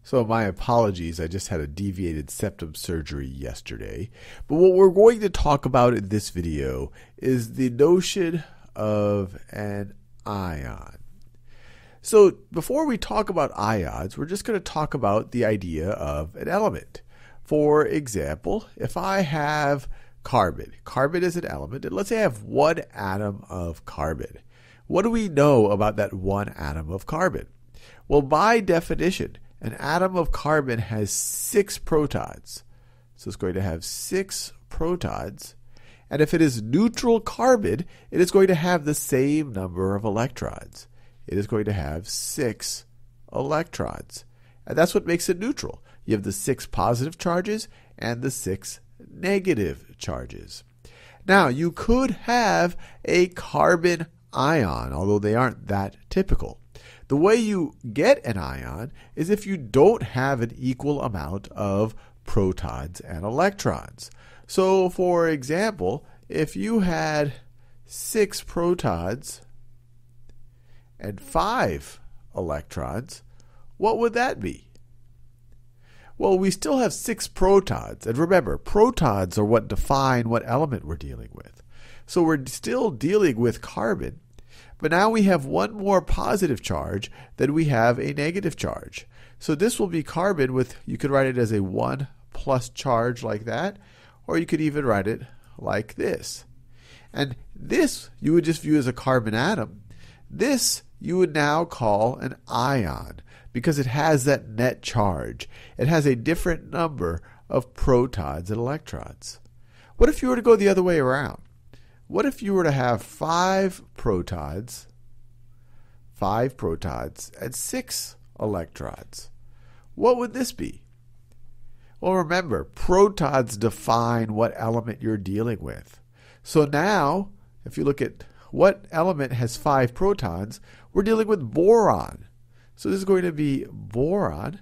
So my apologies, I just had a deviated septum surgery yesterday. But what we're going to talk about in this video is the notion of an ion. So before we talk about ions, we're just going to talk about the idea of an element. For example, if I have carbon is an element, and let's say I have one atom of carbon. What do we know about that one atom of carbon? Well, by definition, an atom of carbon has 6 protons. So it's going to have 6 protons. And if it is neutral carbon, it is going to have the same number of electrons. It is going to have 6 electrons. And that's what makes it neutral. You have the 6 positive charges and the 6 negative charges. Now, you could have a carbon ion, although they aren't that typical. The way you get an ion is if you don't have an equal amount of protons and electrons. So, for example, if you had 6 protons and 5 electrons, what would that be? Well, we still have 6 protons. And remember, protons are what define what element we're dealing with. So we're still dealing with carbon. But now we have one more positive charge than we have a negative charge. So this will be carbon with, you could write it as a 1 plus charge like that, or you could even write it like this. And this you would just view as a carbon atom. This you would now call an ion because it has that net charge. It has a different number of protons and electrons. What if you were to go the other way around? What if you were to have 5 protons and 6 electrons? What would this be? Well, remember, protons define what element you're dealing with. So now, if you look at what element has 5 protons, we're dealing with boron. So this is going to be boron.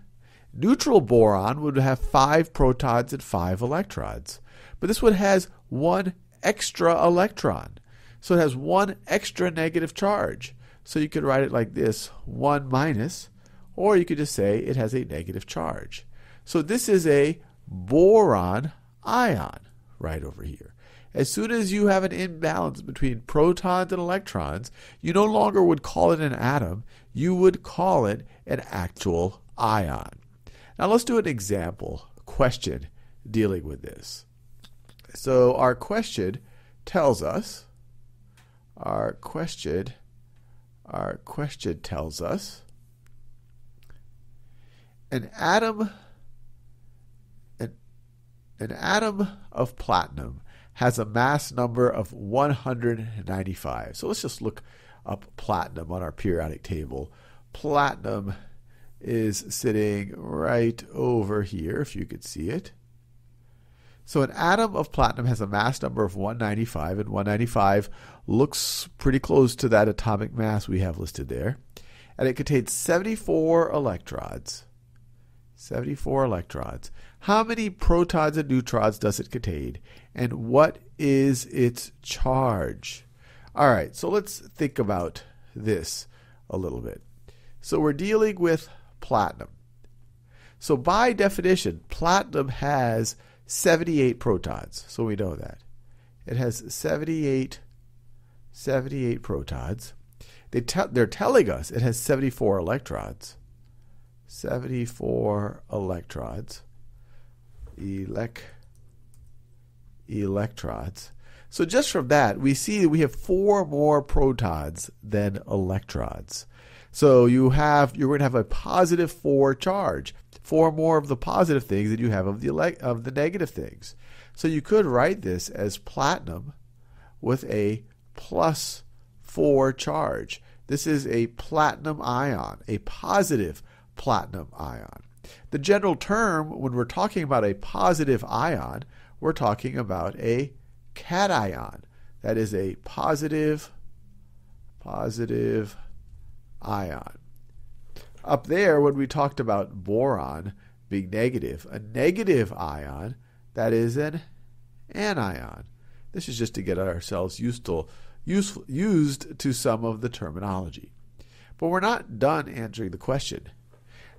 Neutral boron would have 5 protons and 5 electrons. But this one has 1 extra electron. So it has 1 extra negative charge. So you could write it like this, 1 minus, or you could just say it has a negative charge. So this is a boron ion right over here. As soon as you have an imbalance between protons and electrons, you no longer would call it an atom, you would call it an actual ion. Now let's do an example question dealing with this. So our question tells us, an atom of platinum has a mass number of 195. So let's just look up platinum on our periodic table. Platinum is sitting right over here, if you could see it. So an atom of platinum has a mass number of 195, and 195 looks pretty close to that atomic mass we have listed there. And it contains 74 electrons. 74 electrons. How many protons and neutrons does it contain? And what is its charge? All right, so let's think about this a little bit. So we're dealing with platinum. So by definition, platinum has 78 protons. So we know that. It has 78 protons. They're telling us it has 74 electrons. 74 electrons. Electrons. So just from that, we see we have 4 more protons than electrons. So you're going to have a positive 4 charge. 4 more of the positive things than you have of the negative things. So you could write this as platinum with a plus 4 charge. This is a platinum ion, a positive platinum ion. The general term when we're talking about a positive ion, we're talking about a cation. That is a positive ion. Up there, when we talked about boron being negative, a negative ion, that is an anion. This is just to get ourselves used to some of the terminology. But we're not done answering the question.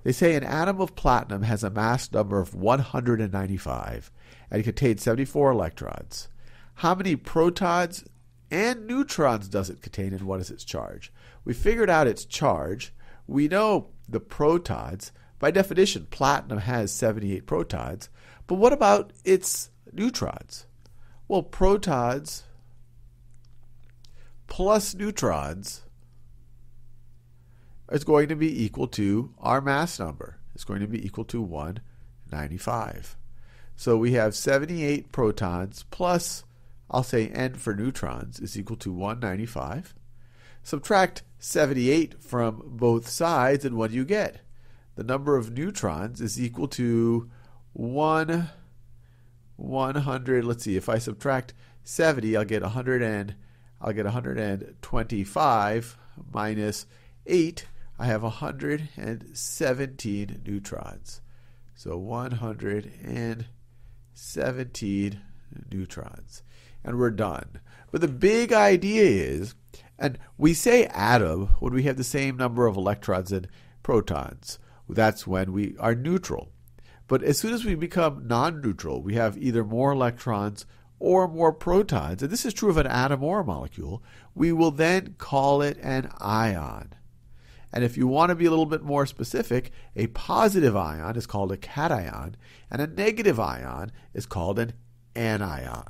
They say an atom of platinum has a mass number of 195 and it contains 74 electrons. How many protons and neutrons does it contain, and what is its charge? We figured out its charge. We know the protons. By definition, platinum has 78 protons. But what about its neutrons? Well, protons plus neutrons is going to be equal to our mass number. It's going to be equal to 195. So we have 78 protons plus, I'll say n for neutrons, is equal to 195. Subtract 78 from both sides, and what do you get? The number of neutrons is equal to 100. Let's see, if I subtract 70, I'll get 125 minus 8. I have 117 neutrons. So 117 neutrons. And we're done. But the big idea is, and we say atom when we have the same number of electrons and protons. That's when we are neutral. But as soon as we become non-neutral, we have either more electrons or more protons, and this is true of an atom or a molecule, we will then call it an ion. And if you want to be a little bit more specific, a positive ion is called a cation, and a negative ion is called an anion.